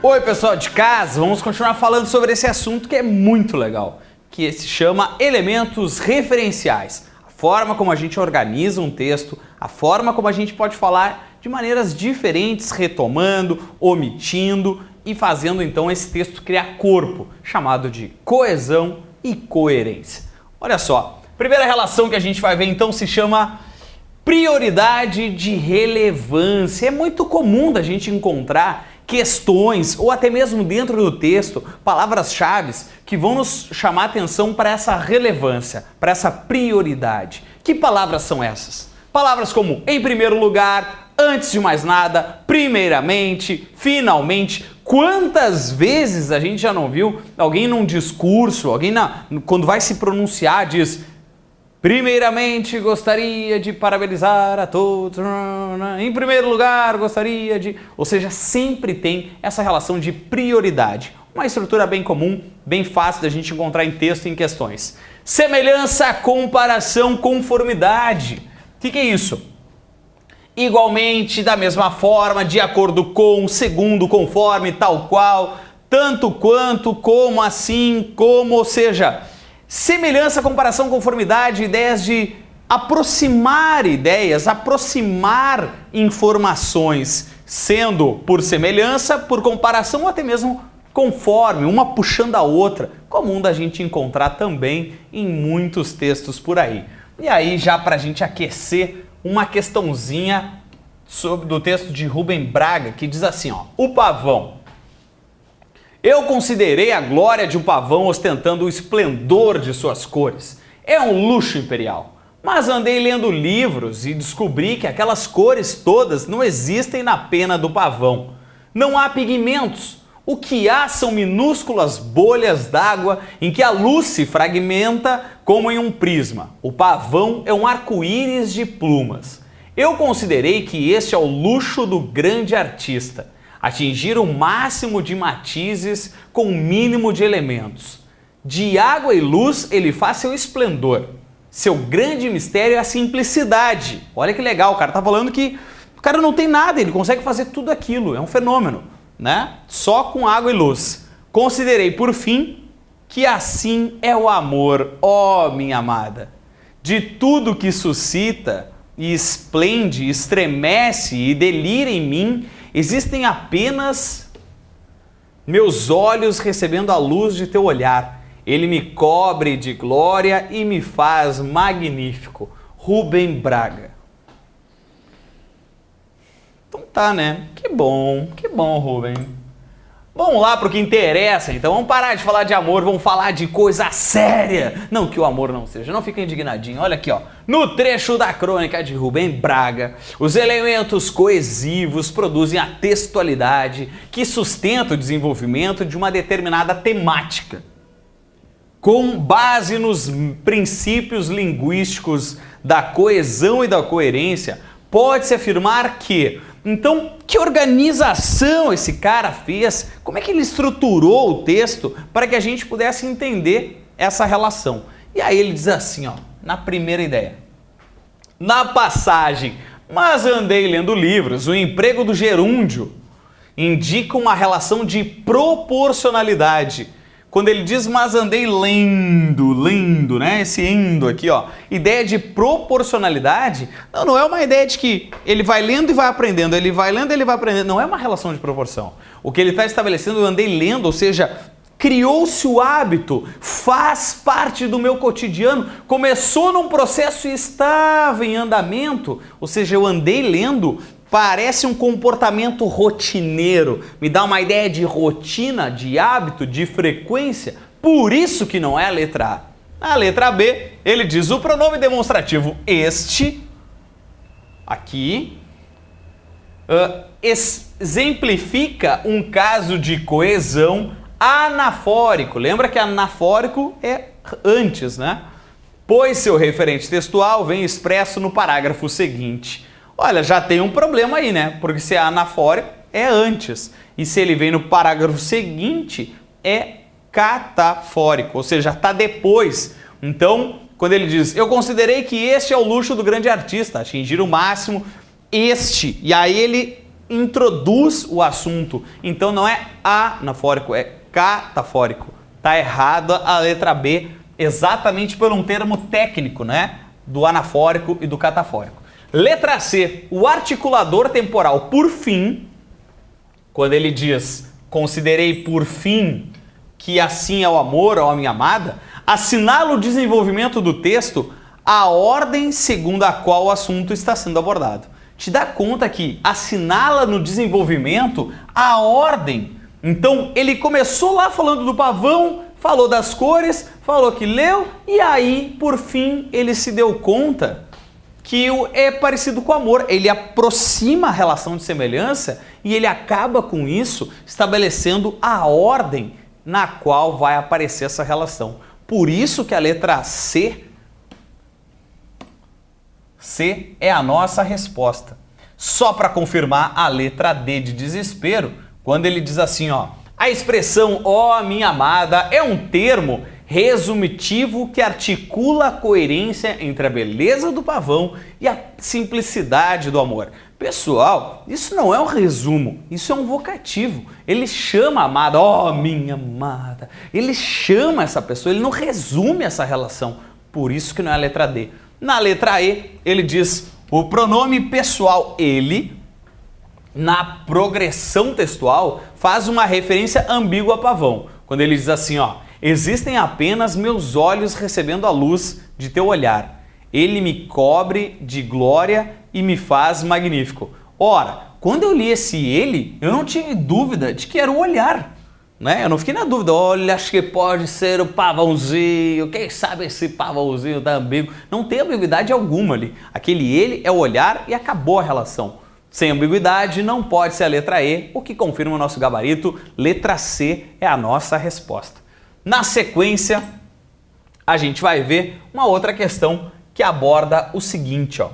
Oi pessoal de casa, vamos continuar falando sobre esse assunto que é muito legal, que se chama elementos referenciais. A forma como a gente organiza um texto, a forma como a gente pode falar de maneiras diferentes, retomando, omitindo e fazendo então esse texto criar corpo, chamado de coesão e coerência. Olha só, a primeira relação que a gente vai ver então se chama prioridade de relevância. É muito comum da gente encontrar questões ou até mesmo dentro do texto, palavras-chave que vão nos chamar a atenção para essa relevância, para essa prioridade. Que palavras são essas? Palavras como em primeiro lugar, antes de mais nada, primeiramente, finalmente. Quantas vezes a gente já não viu alguém num discurso, alguém quando vai se pronunciar diz: primeiramente, gostaria de parabenizar a todos. Em primeiro lugar, gostaria de... Ou seja, sempre tem essa relação de prioridade. Uma estrutura bem comum, bem fácil da gente encontrar em texto e em questões. Semelhança, comparação, conformidade. O que é isso? Igualmente, da mesma forma, de acordo com, segundo, conforme, tal qual, tanto quanto, como, assim, como, ou seja... Semelhança, comparação, conformidade, ideias de aproximar ideias, aproximar informações, sendo por semelhança, por comparação ou até mesmo conforme, uma puxando a outra, comum da gente encontrar também em muitos textos por aí. E aí, já para a gente aquecer, uma questãozinha do texto de Rubem Braga, que diz assim, ó, o pavão. Eu considerei a glória de um pavão ostentando o esplendor de suas cores. É um luxo imperial. Mas andei lendo livros e descobri que aquelas cores todas não existem na pena do pavão. Não há pigmentos. O que há são minúsculas bolhas d'água em que a luz se fragmenta como em um prisma. O pavão é um arco-íris de plumas. Eu considerei que este é o luxo do grande artista. Atingir o máximo de matizes com o mínimo de elementos. De água e luz ele faz seu esplendor. Seu grande mistério é a simplicidade. Olha que legal, o cara tá falando que o cara não tem nada, ele consegue fazer tudo aquilo, é um fenômeno, né? Só com água e luz. Considerei, por fim, que assim é o amor, ó minha amada. De tudo que suscita e esplende, estremece e delira em mim, existem apenas meus olhos recebendo a luz de teu olhar. Ele me cobre de glória e me faz magnífico. Rubem Braga. Então tá, né? Que bom, Rubem. Vamos lá pro que interessa, então. Vamos parar de falar de amor, vamos falar de coisa séria. Não que o amor não seja, não fica indignadinho. Olha aqui, ó. No trecho da crônica de Rubem Braga, os elementos coesivos produzem a textualidade que sustenta o desenvolvimento de uma determinada temática. Com base nos princípios linguísticos da coesão e da coerência, pode-se afirmar que... Então, que organização esse cara fez? Como é que ele estruturou o texto para que a gente pudesse entender essa relação? E aí ele diz assim, ó, na primeira ideia. Na passagem, mas andei lendo livros, o emprego do gerúndio indica uma relação de proporcionalidade. Quando ele diz, mas andei lendo, né? Esse endo aqui, ó. Ideia de proporcionalidade, não é uma ideia de que ele vai lendo e vai aprendendo, ele vai lendo e ele vai aprendendo. Não é uma relação de proporção. O que ele está estabelecendo, eu andei lendo, ou seja, criou-se o hábito, faz parte do meu cotidiano, começou num processo e estava em andamento, ou seja, eu andei lendo. Parece um comportamento rotineiro, me dá uma ideia de rotina, de hábito, de frequência, por isso que não é a letra A. A letra B, ele diz o pronome demonstrativo este, aqui, exemplifica um caso de coesão anafórico. Lembra que anafórico é antes, né? Pois seu referente textual vem expresso no parágrafo seguinte. Olha, já tem um problema aí, né? Porque se é anafórico, é antes. E se ele vem no parágrafo seguinte, é catafórico, ou seja, está depois. Então, quando ele diz, eu considerei que este é o luxo do grande artista, atingir o máximo este. E aí ele introduz o assunto. Então não é anafórico, é catafórico. Tá errada a letra B, exatamente por um termo técnico, né? Do anafórico e do catafórico. Letra C, o articulador temporal por fim, quando ele diz, considerei por fim que assim é o amor ou a minha amada, assinala o desenvolvimento do texto, a ordem segundo a qual o assunto está sendo abordado. Te dá conta que assinala no desenvolvimento a ordem. Então ele começou lá falando do pavão, falou das cores, falou que leu e aí por fim ele se deu conta que é parecido com o amor. Ele aproxima a relação de semelhança e ele acaba com isso estabelecendo a ordem na qual vai aparecer essa relação. Por isso que a letra C é a nossa resposta. Só para confirmar a letra D de desespero, quando ele diz assim, ó, a expressão ó minha amada é um termo resumitivo que articula a coerência entre a beleza do pavão e a simplicidade do amor. Pessoal, isso não é um resumo, isso é um vocativo. Ele chama a amada, ó minha amada. Ele chama essa pessoa, ele não resume essa relação. Por isso que não é a letra D. Na letra E, ele diz o pronome pessoal ele, na progressão textual, faz uma referência ambígua a pavão. Quando ele diz assim, ó, existem apenas meus olhos recebendo a luz de teu olhar. Ele me cobre de glória e me faz magnífico. Ora, quando eu li esse ele, eu não tive dúvida de que era o olhar. Né? Eu não fiquei na dúvida, olha, acho que pode ser o pavãozinho, quem sabe esse pavãozinho da ambíguo. Não tem ambiguidade alguma ali. Aquele ele é o olhar e acabou a relação. Sem ambiguidade, não pode ser a letra E, o que confirma o nosso gabarito. Letra C é a nossa resposta. Na sequência, a gente vai ver uma outra questão que aborda o seguinte, ó.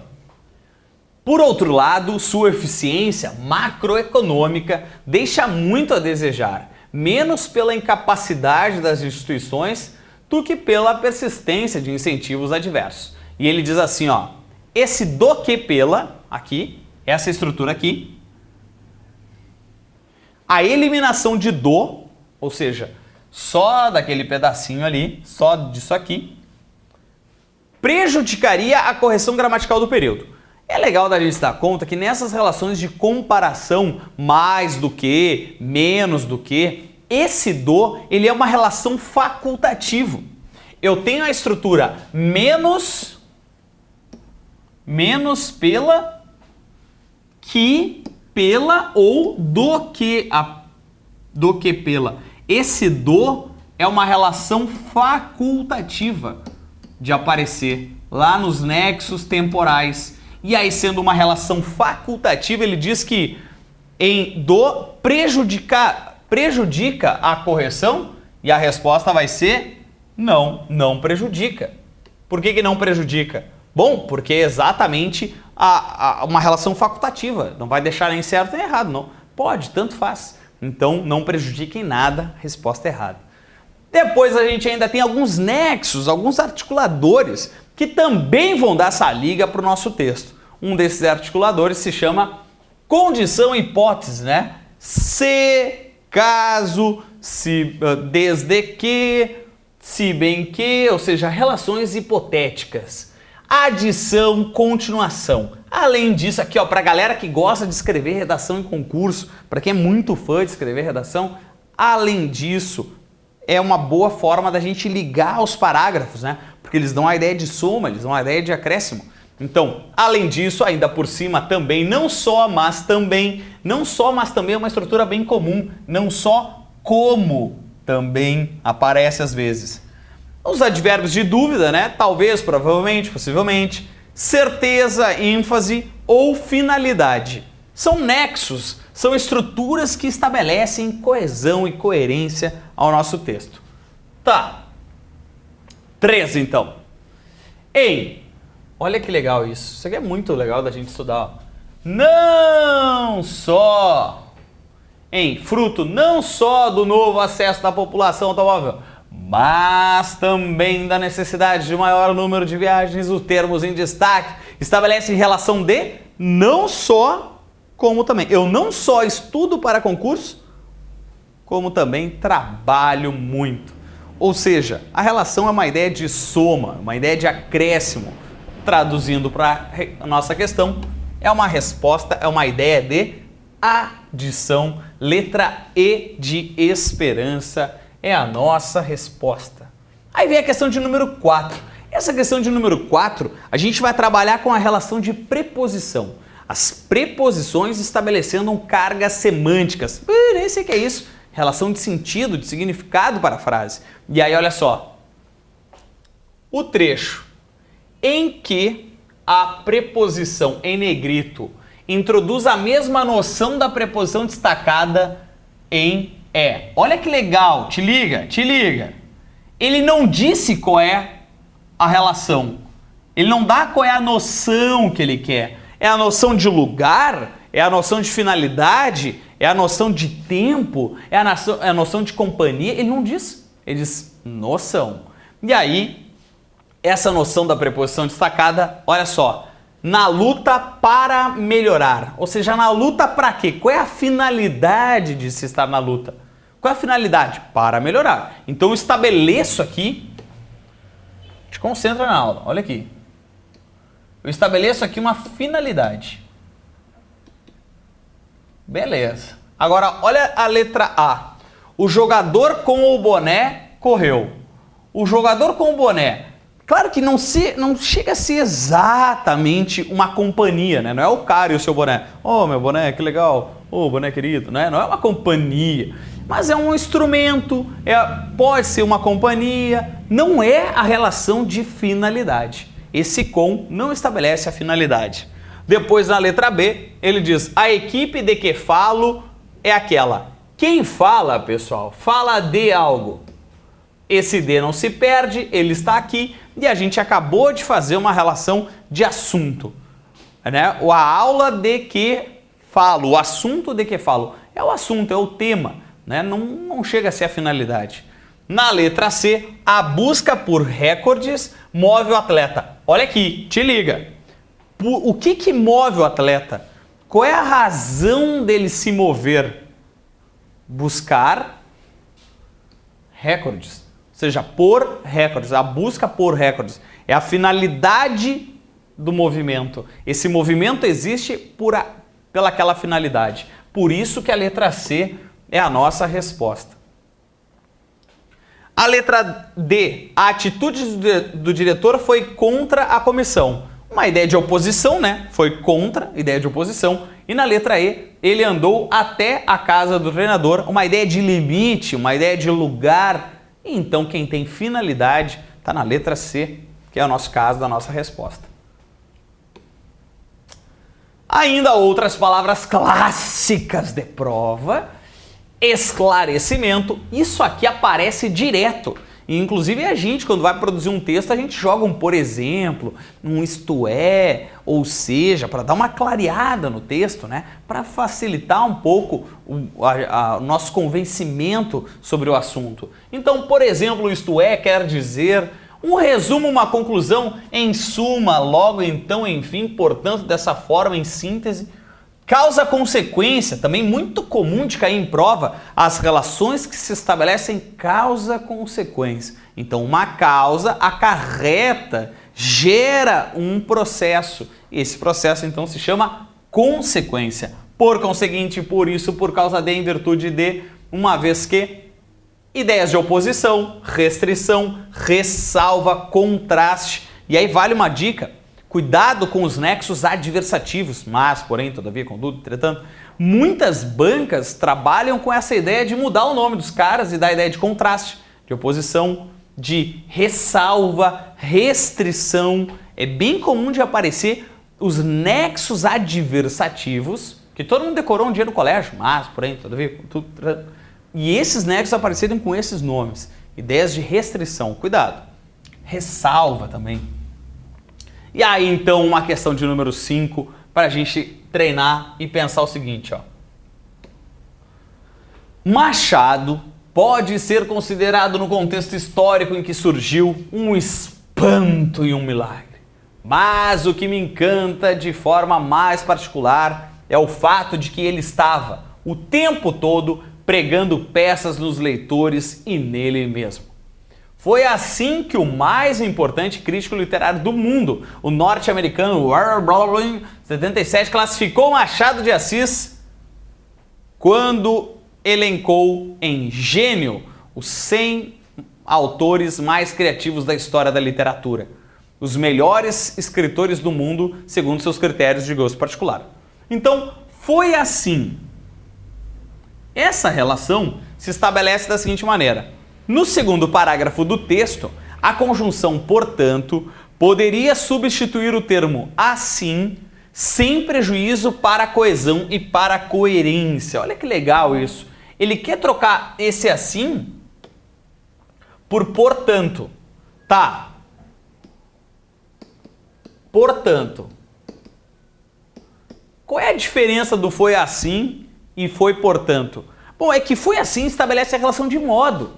Por outro lado, sua eficiência macroeconômica deixa muito a desejar, menos pela incapacidade das instituições do que pela persistência de incentivos adversos. E ele diz assim, ó, esse do que pela, aqui, essa estrutura aqui, a eliminação de do, ou seja, só daquele pedacinho ali, só disso aqui, prejudicaria a correção gramatical do período. É legal da gente se dar conta que nessas relações de comparação, mais do que, menos do que, esse do, ele é uma relação facultativo. Eu tenho a estrutura menos pela, que pela ou do que pela. Esse do é uma relação facultativa de aparecer lá nos nexos temporais. E aí, sendo uma relação facultativa, ele diz que em do prejudica a correção e a resposta vai ser não prejudica. Por que não prejudica? Bom, porque é exatamente uma relação facultativa. Não vai deixar nem certo nem errado, não. Pode, tanto faz. Então, não prejudica em nada, resposta errada. Depois a gente ainda tem alguns nexos, alguns articuladores que também vão dar essa liga para o nosso texto. Um desses articuladores se chama condição e hipótese, né? Se, caso, se, desde que, se bem que, ou seja, relações hipotéticas. Adição, continuação. Além disso, aqui ó, para a galera que gosta de escrever redação em concurso, para quem é muito fã de escrever redação, além disso, é uma boa forma da gente ligar os parágrafos, né? Porque eles dão a ideia de soma, eles dão a ideia de acréscimo. Então, além disso, ainda por cima também, não só, mas também é uma estrutura bem comum, não só como também aparece às vezes. Os advérbios de dúvida, né? Talvez, provavelmente, possivelmente, certeza, ênfase ou finalidade. São nexos, são estruturas que estabelecem coesão e coerência ao nosso texto. Tá. 3, então. Olha que legal isso. Isso aqui é muito legal da gente estudar. Ó. Não só fruto não só do novo acesso da população automóvel, mas também da necessidade de maior número de viagens. Os termos em destaque estabelecem relação de não só, como também. Eu não só estudo para concurso, como também trabalho muito. Ou seja, a relação é uma ideia de soma, uma ideia de acréscimo. Traduzindo para a nossa questão, é uma resposta, é uma ideia de adição. Letra E de esperança é a nossa resposta. Aí vem a questão de número 4. Essa questão de número 4, a gente vai trabalhar com a relação de preposição. As preposições estabelecendo cargas semânticas. Nem sei o que é isso. Relação de sentido, de significado para a frase. E aí, olha só. O trecho em que a preposição em negrito introduz a mesma noção da preposição destacada em é. Olha que legal, te liga, te liga. Ele não disse qual é a relação. Ele não dá qual é a noção que ele quer. É a noção de lugar? É a noção de finalidade? É a noção de tempo? É a noção de companhia? Ele não diz. Ele diz noção. E aí, essa noção da preposição destacada, olha só, na luta para melhorar. Ou seja, na luta para quê? Qual é a finalidade de se estar na luta? Qual é a finalidade? Para melhorar. Então eu estabeleço aqui, te concentra na aula, olha aqui. Eu estabeleço aqui uma finalidade. Beleza. Agora, olha a letra A. O jogador com o boné correu. O jogador com o boné. Claro que não chega a ser exatamente uma companhia, né? Não é o cara e o seu boné. Oh, meu boné, que legal. Oh, boné querido, né? Não é uma companhia. Mas é um instrumento, pode ser uma companhia. Não é a relação de finalidade. Esse com não estabelece a finalidade. Depois, na letra B, ele diz, a equipe de que falo é aquela. Quem fala, pessoal, fala de algo. Esse de não se perde, ele está aqui e a gente acabou de fazer uma relação de assunto. Né? A aula de que falo, o assunto de que falo. É o assunto, é o tema, né? Não chega a ser a finalidade. Na letra C, a busca por recordes move o atleta. Olha aqui, te liga. O que move o atleta? Qual é a razão dele se mover? Buscar recordes. Ou seja, por recordes. A busca por recordes. É a finalidade do movimento. Esse movimento existe pela aquela finalidade. Por isso que a letra C é a nossa resposta. A letra D. A atitude do diretor foi contra a comissão. Uma ideia de oposição, né? Foi contra, ideia de oposição. E na letra E, ele andou até a casa do treinador. Uma ideia de limite, uma ideia de lugar. E então quem tem finalidade está na letra C, que é o nosso caso da nossa resposta. Ainda outras palavras clássicas de prova. Esclarecimento. Isso aqui aparece direto. E, inclusive a gente, quando vai produzir um texto, a gente joga um por exemplo, um isto é, ou seja, para dar uma clareada no texto, né? Para facilitar um pouco o nosso convencimento sobre o assunto. Então, por exemplo, isto é quer dizer um resumo, uma conclusão, em suma, logo, então, enfim, portanto, dessa forma, em síntese. Causa-consequência, também muito comum de cair em prova, as relações que se estabelecem causa-consequência. Então, uma causa acarreta, gera um processo. Esse processo, então, se chama consequência. Por conseguinte, por isso, por causa de, em virtude de, uma vez que, ideias de oposição, restrição, ressalva, contraste. E aí vale uma dica. Cuidado com os nexos adversativos, mas, porém, todavia, contudo, entretanto, muitas bancas trabalham com essa ideia de mudar o nome dos caras e dar a ideia de contraste, de oposição, de ressalva, restrição. É bem comum de aparecer os nexos adversativos, que todo mundo decorou um dia no colégio, mas, porém, todavia, contudo, entretanto, e esses nexos aparecerem com esses nomes, ideias de restrição. Cuidado. Ressalva também. E aí, então, uma questão de número 5 para a gente treinar e pensar o seguinte, ó. Machado pode ser considerado no contexto histórico em que surgiu um espanto e um milagre. Mas o que me encanta de forma mais particular é o fato de que ele estava o tempo todo pregando peças nos leitores e nele mesmo. Foi assim que o mais importante crítico literário do mundo, o norte-americano Warren 77, classificou Machado de Assis quando elencou em gênio os 100 autores mais criativos da história da literatura. Os melhores escritores do mundo, segundo seus critérios de gosto particular. Então, foi assim. Essa relação se estabelece da seguinte maneira. No segundo parágrafo do texto, a conjunção portanto poderia substituir o termo assim, sem prejuízo para a coesão e para a coerência. Olha que legal isso. Ele quer trocar esse assim por portanto. Tá. Portanto. Qual é a diferença do foi assim e foi portanto? Bom, é que foi assim estabelece a relação de modo.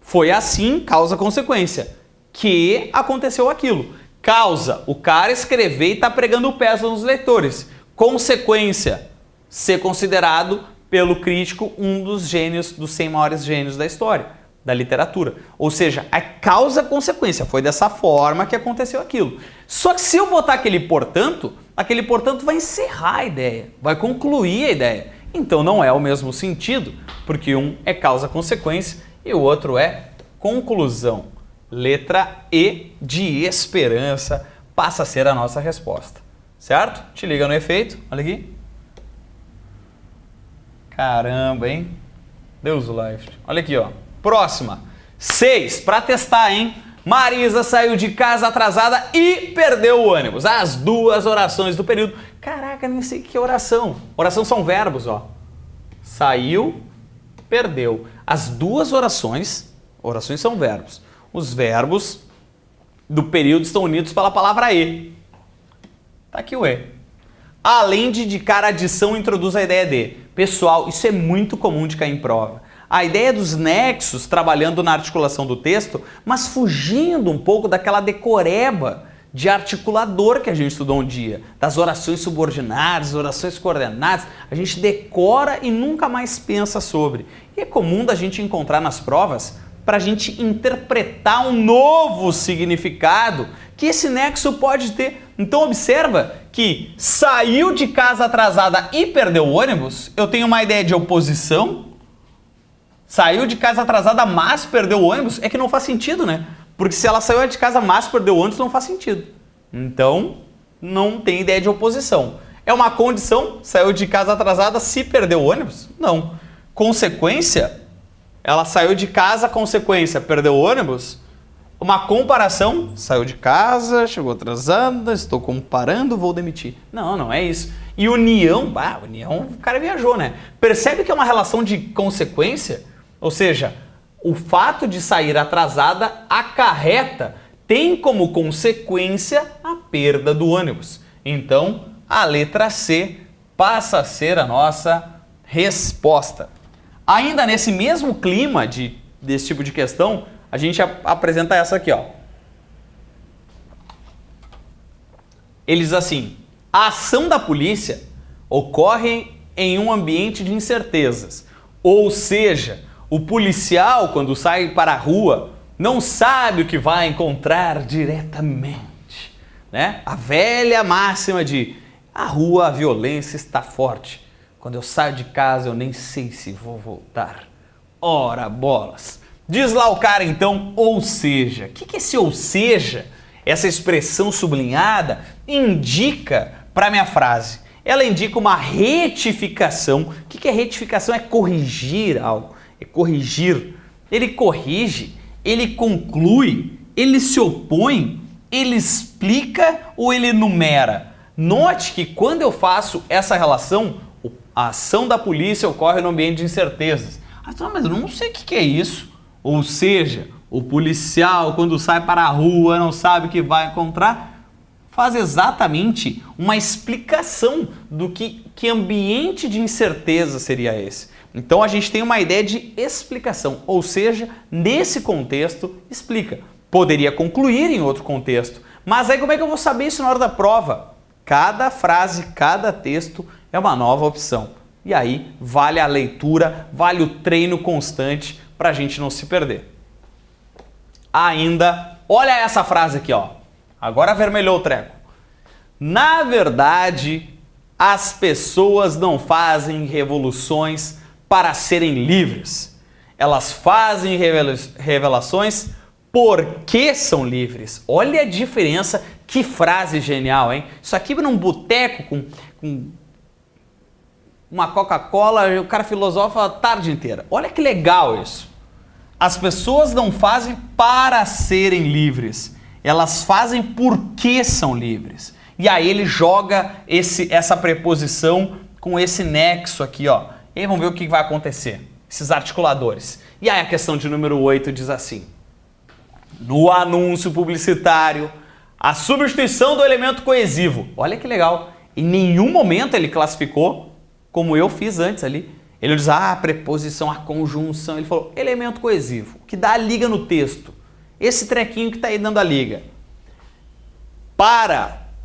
Foi assim, causa consequência. Que aconteceu aquilo. Causa, o cara escrever e tá pregando peça nos leitores. Consequência, ser considerado pelo crítico um dos gênios, dos 100 maiores gênios da história, da literatura. Ou seja, a causa-consequência. Foi dessa forma que aconteceu aquilo. Só que se eu botar aquele portanto vai encerrar a ideia, vai concluir a ideia. Então não é o mesmo sentido, porque um é causa-consequência e o outro é conclusão. Letra E de esperança passa a ser a nossa resposta. Certo? Te liga no efeito. Olha aqui. Caramba, hein? Deus o life. Olha aqui, ó. Próxima. 6. Para testar, hein? Marisa saiu de casa atrasada e perdeu o ônibus. As duas orações do período. Caraca, nem sei o que é oração. Oração são verbos, ó. Saiu, perdeu. As duas orações são verbos. Os verbos do período estão unidos pela palavra E. Tá aqui o E. Além de indicar a adição, introduz a ideia de. Pessoal, isso é muito comum de cair em prova. A ideia dos nexos trabalhando na articulação do texto, mas fugindo um pouco daquela decoreba de articulador que a gente estudou um dia, das orações subordinadas, orações coordenadas, a gente decora e nunca mais pensa sobre. E é comum da gente encontrar nas provas para a gente interpretar um novo significado que esse nexo pode ter. Então observa que saiu de casa atrasada e perdeu o ônibus, eu tenho uma ideia de oposição. Saiu de casa atrasada, mas perdeu o ônibus, é que não faz sentido, né? Porque se ela saiu de casa, mas perdeu o ônibus, não faz sentido. Então, não tem ideia de oposição. É uma condição, saiu de casa atrasada, se perdeu o ônibus? Não. Consequência, ela saiu de casa, consequência, perdeu o ônibus? Uma comparação, saiu de casa, chegou atrasada, estou comparando, vou demitir. Não, não é isso. E união, união, o cara viajou, né? Percebe que é uma relação de consequência? Ou seja, o fato de sair atrasada acarreta, tem como consequência a perda do ônibus. Então, a letra C passa a ser a nossa resposta. Ainda nesse mesmo clima desse tipo de questão, a gente apresenta essa aqui, ó. Ele diz assim: a ação da polícia ocorre em um ambiente de incertezas. Ou seja, o policial, quando sai para a rua, não sabe o que vai encontrar diretamente, né? A velha máxima de a rua, a violência está forte. Quando eu saio de casa, eu nem sei se vou voltar. Ora, bolas. Diz lá o cara, então, ou seja. O que é esse ou seja? Essa expressão sublinhada indica para a minha frase. Ela indica uma retificação. O que é retificação? É corrigir algo. É corrigir. Ele corrige, ele conclui, ele se opõe, ele explica ou ele enumera. Note que quando eu faço essa relação, a ação da polícia ocorre no ambiente de incertezas. Mas eu não sei o que é isso. Ou seja, o policial, quando sai para a rua, não sabe o que vai encontrar, faz exatamente uma explicação do que ambiente de incerteza seria esse. Então a gente tem uma ideia de explicação, ou seja, nesse contexto, explica. Poderia concluir em outro contexto, mas aí como é que eu vou saber isso na hora da prova? Cada frase, cada texto é uma nova opção. E aí vale a leitura, vale o treino constante para a gente não se perder. Ainda, olha essa frase aqui, ó. Agora avermelhou o treco. Na verdade, as pessoas não fazem revoluções para serem livres. Elas fazem revelações porque são livres. Olha a diferença, que frase genial, hein? Isso aqui num boteco com uma Coca-Cola, o cara filosofa a tarde inteira. Olha que legal isso. As pessoas não fazem para serem livres. Elas fazem porque são livres. E aí ele joga essa preposição com esse nexo aqui, ó. E aí vamos ver o que vai acontecer. Esses articuladores. E aí a questão de número 8 diz assim. No anúncio publicitário, a substituição do elemento coesivo. Olha que legal. Em nenhum momento ele classificou como eu fiz antes ali. Ele não diz, a preposição, a conjunção. Ele falou elemento coesivo, que dá a liga no texto. Esse trequinho que está aí dando a liga.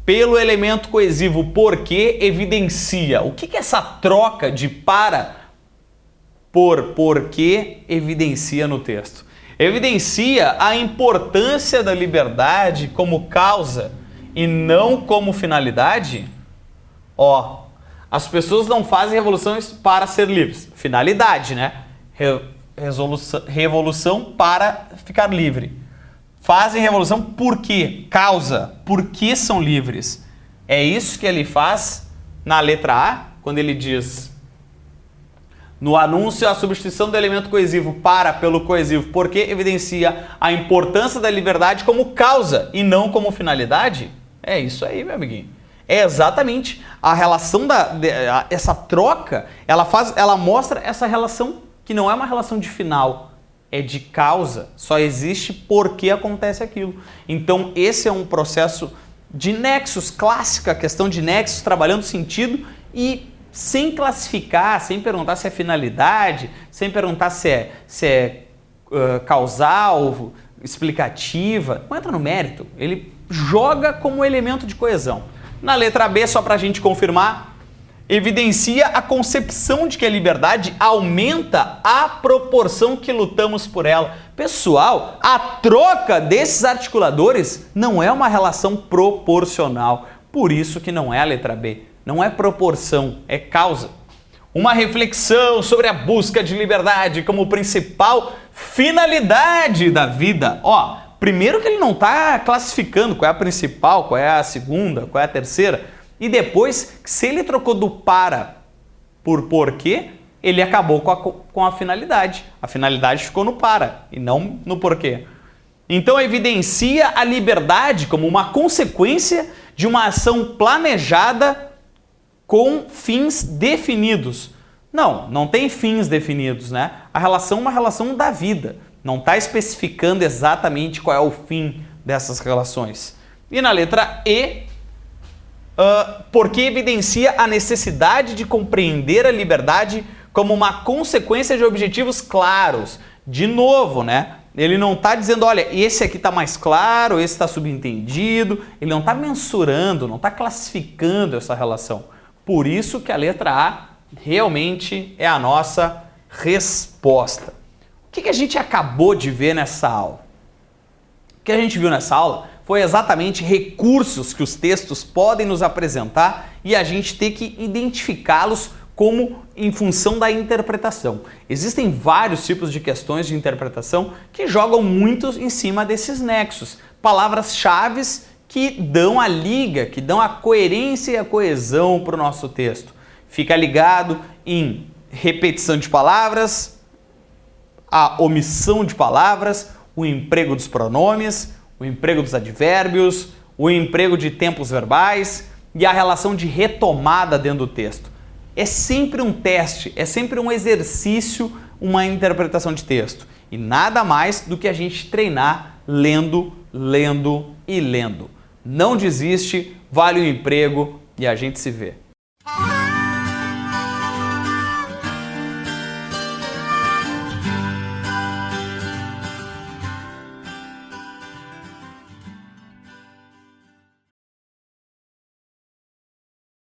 Pelo elemento coesivo, porque evidencia. O que é essa troca de por porque evidencia no texto? Evidencia a importância da liberdade como causa e não como finalidade. Ó, as pessoas não fazem revoluções para ser livres. Finalidade, né? Revolução para ficar livre. Fazem revolução por quê? Causa. Por que são livres? É isso que ele faz na letra A, quando ele diz no anúncio a substituição do elemento coesivo pelo coesivo, porque evidencia a importância da liberdade como causa e não como finalidade. É isso aí, meu amiguinho. É exatamente a relação essa troca, ela mostra essa relação que não é uma relação de final, é de causa, só existe porque acontece aquilo. Então esse é um processo de nexos, clássica questão de nexos, trabalhando sentido e sem classificar, sem perguntar se é finalidade, sem perguntar se é causal, explicativa, não entra no mérito, ele joga como elemento de coesão. Na letra B, só para a gente confirmar, evidencia a concepção de que a liberdade aumenta à proporção que lutamos por ela. Pessoal, a troca desses articuladores não é uma relação proporcional. Por isso que não é a letra B. Não é proporção, é causa. Uma reflexão sobre a busca de liberdade como principal finalidade da vida. Ó, primeiro que ele não está classificando qual é a principal, qual é a segunda, qual é a terceira. E depois, se ele trocou do por porquê, ele acabou com a finalidade. A finalidade ficou no e não no porquê. Então evidencia a liberdade como uma consequência de uma ação planejada com fins definidos. Não tem fins definidos, né? A relação é uma relação da vida. Não está especificando exatamente qual é o fim dessas relações. E na letra E, porque evidencia a necessidade de compreender a liberdade como uma consequência de objetivos claros. De novo, né? Ele não está dizendo, olha, esse aqui está mais claro, esse está subentendido. Ele não está mensurando, não está classificando essa relação. Por isso que a letra A realmente é a nossa resposta. O que a gente acabou de ver nessa aula? O que a gente viu nessa aula foi exatamente recursos que os textos podem nos apresentar e a gente ter que identificá-los como em função da interpretação. Existem vários tipos de questões de interpretação que jogam muito em cima desses nexos. Palavras-chave que dão a liga, que dão a coerência e a coesão para o nosso texto. Fica ligado em repetição de palavras, a omissão de palavras, o emprego dos pronomes, o emprego dos advérbios, o emprego de tempos verbais e a relação de retomada dentro do texto. É sempre um teste, é sempre um exercício, uma interpretação de texto. E nada mais do que a gente treinar lendo, lendo e lendo. Não desiste, vale o emprego e a gente se vê.